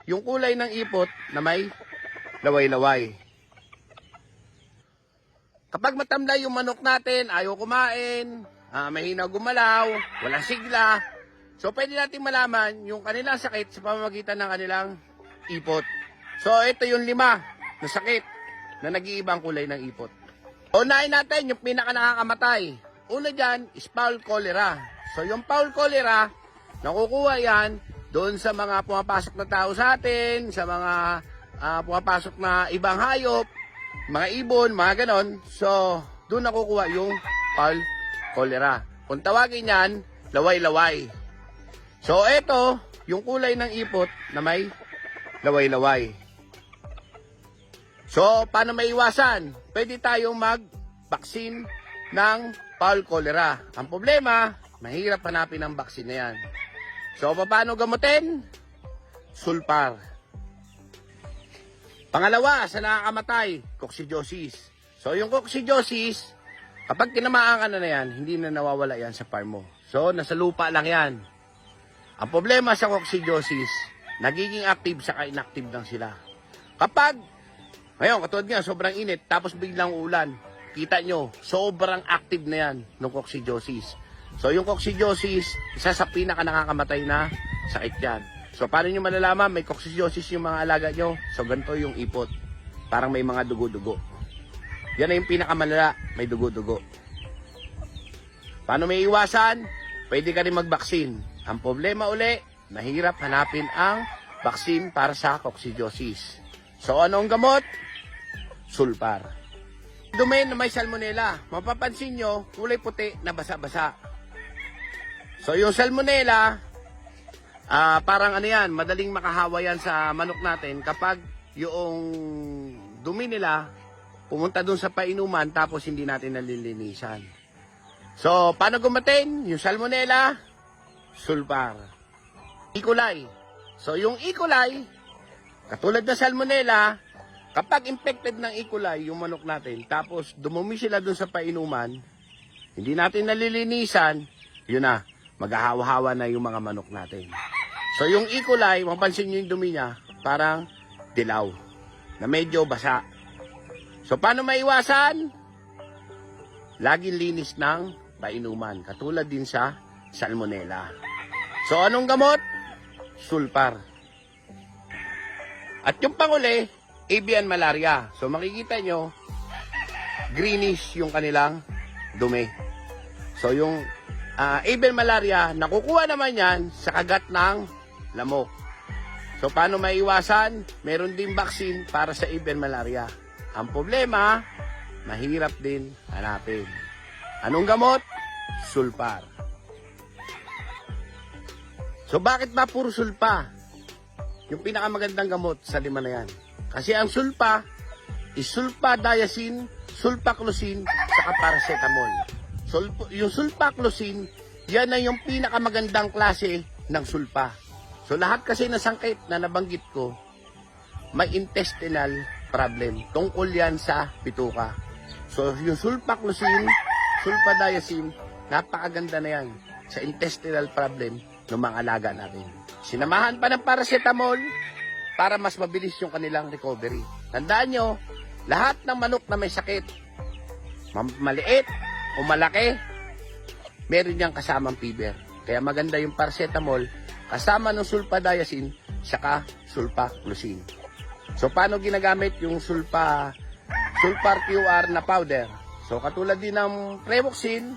yung kulay ng ipot na may laway-laway. Kapag matamlay yung manok natin, ayaw kumain, mahina gumalaw, walang sigla, so pwede natin malaman yung kanilang sakit sa pamamagitan ng kanilang ipot. So ito yung 5 na sakit na nag-iibang kulay ng ipot. Unahin natin yung pinaka nakakamatay. Una dyan is fowl cholera. So yung fowl cholera, nakukuha yan doon sa mga pumapasok na tao sa atin, sa mga pumapasok na ibang hayop, mga ibon, mga ganon. So, doon nakukuha yung fowl cholera. Kung tawagin yan, laway-laway. So, ito, yung kulay ng ipot na may laway-laway. So, paano maiwasan? Pwede tayong mag-vaccine ng fowl cholera. Ang problema, mahirap hanapin ang vaccine na yan. So, paano gamutin? Sulfar. Pangalawa, sa nakakamatay, coccidiosis. So, yung coccidiosis, kapag tinamaan ka na yan, hindi na nawawala yan sa farm mo. So, nasa lupa lang yan. Ang problema sa coccidiosis, nagiging active saka inactive lang sila. Kapag, ngayon, katulad nga, sobrang init, tapos biglang ulan, kita nyo, sobrang active na yan ng coccidiosis. So, yung coccidiosis, isa sa pinaka nakakamatay na sakit yan. So, paano nyo malalaman may coccidiosis yung mga alaga nyo? So, ganito yung ipot. Parang may mga dugo-dugo. Yan na yung pinakamalala, may dugo-dugo. Paano may iwasan? Pwede ka rin mag-vaccine. Ang problema uli, mahirap hanapin ang vaccine para sa coccidiosis. So, anong gamot? Sulfar. Dumi na may salmonella. Mapapansin nyo, kulay puti na basa-basa. So, yung salmonella, parang ano yan, madaling makahawa yan sa manok natin kapag yung dumi nila pumunta dun sa painuman tapos hindi natin nalilinisan. So, paano gumatin? Yung salmonella, sulfar. E. coli. So, yung E. coli, katulad ng salmonella, kapag infected ng E. coli yung manok natin tapos dumumi sila dun sa painuman, hindi natin nalilinisan, yun na, maghahawa-hawa na yung mga manok natin. So, yung E. coli, mapansin nyo yung dumi niya, parang dilaw, na medyo basa. So, paano maiwasan? Laging linis ng painuman, katulad din sa salmonella. So, anong gamot? Sulfar. At yung panguli, avian malaria. So, makikita nyo, greenish yung kanilang dumi. So, yung avian malaria, nakukuha naman yan sa kagat ng lamok. So, paano maiwasan? Meron din vaccine para sa avian malaria. Ang problema, mahirap din hanapin. Anong gamot? Sulfar. So, bakit ba puro sulfa? Yung pinakamagandang gamot sa 5 na yan. Kasi ang sulfa is sulfadiazine, sulfacloxin, saka paracetamol. So, yung sulfacloxin, yan na yung pinakamagandang klase ng sulfa. So, lahat kasi na sangkit na nabanggit ko, may intestinal problem. Tungkol yan sa bituka. So, yung sulfacloxin, sulfadiazine, napakaganda na yan sa intestinal problem ng mga alaga natin. Sinamahan pa ng paracetamol para mas mabilis yung kanilang recovery. Tandaan nyo, lahat ng manok na may sakit, maliit o malaki, meron niyang kasamang fever. Kaya maganda yung paracetamol kasama ng sulfadiazine saka sulfacloxin. So, paano ginagamit yung sulfar QR na powder? So, katulad din ng Prevoxin,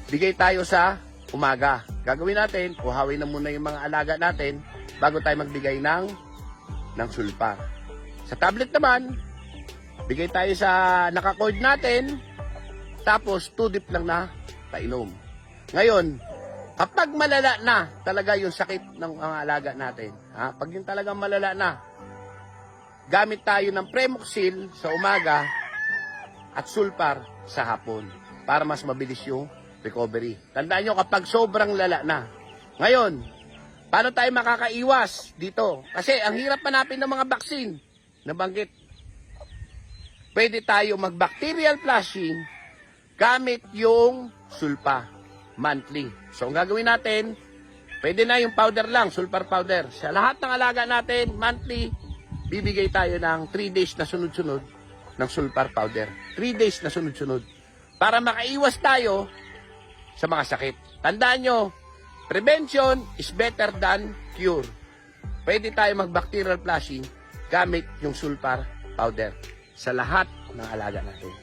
bigay tayo sa umaga. Gagawin natin, kuhawin na muna yung mga alaga natin bago tayo magbigay ng sulfar. Sa tablet naman, bigay tayo sa nakacord natin, tapos 2 dip lang na painom. Ngayon, kapag malala na talaga yung sakit ng mga alaga natin, pag yung talagang malala na, gamit tayo ng Premoxil sa umaga at sulfar sa hapon para mas mabilis yung recovery. Tandaan nyo kapag sobrang lala na. Ngayon, paano tayo makakaiwas dito? Kasi ang hirap hanapin ng mga vaccine. Nabanggit. Pwede tayo mag-bacterial flushing gamit yung sulfa monthly. So, ang gagawin natin, Pwede na yung powder lang, sulfur powder. Sa lahat ng alaga natin, monthly, bibigay tayo ng 3 days na sunod-sunod ng sulfur powder. 3 days na sunod-sunod. Para makaiwas tayo sa mga sakit. Tandaan nyo, prevention is better than cure. Pwede tayo mag-bacterial flushing gamit yung sulfur powder sa lahat ng alaga natin.